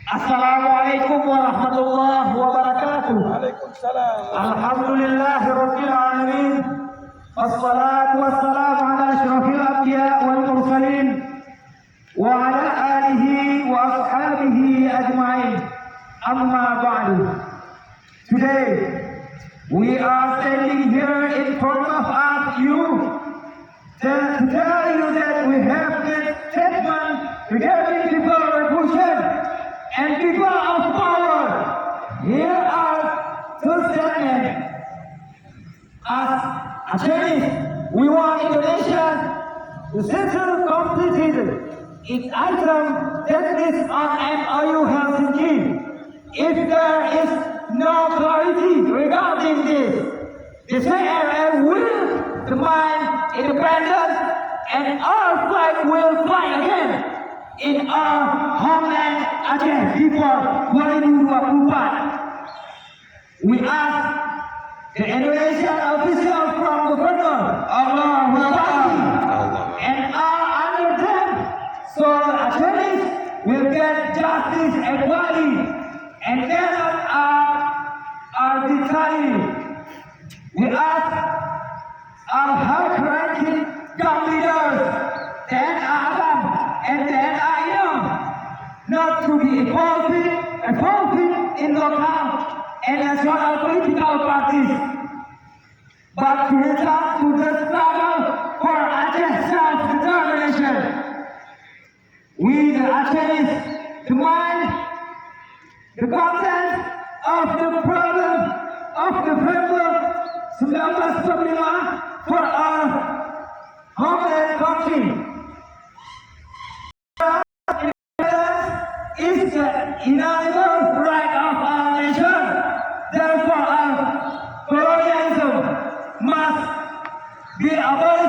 Assalamualaikum warahmatullahi wabarakatuh. Waalaikumsalam. Alhamdulillahi rabbil alamin. Wassalatu wassalamu ala asyrafil anbiya wal mursalin wa ala alihi wa ashabihi ajma'in. Amma ba'du. Today we are standing here in front of you to tell you that we have this statement regarding people revolution and people of power. Here are two statements. As Chinese, we want Indonesia to settle completed its item that is on MOU Helsinki. If there is no clarity regarding this, the CRM will demand independence and our flag will fly again in our homeland Aceh before 2024. We ask the Indonesian official from Governor Allahu Akbar and are under them so Acehis will get justice and equality and cannot are detained. We ask our high-ranking young leaders, Dan Adam and Dan Ayam, not to be involved in local and national political parties, but to return to the struggle for Aceh self-determination. We, the Acehis, demand the content of the problem of the framework 1945 for our homeland country. Is the inalienable right of our nation. Therefore, our colonialism must be abolished.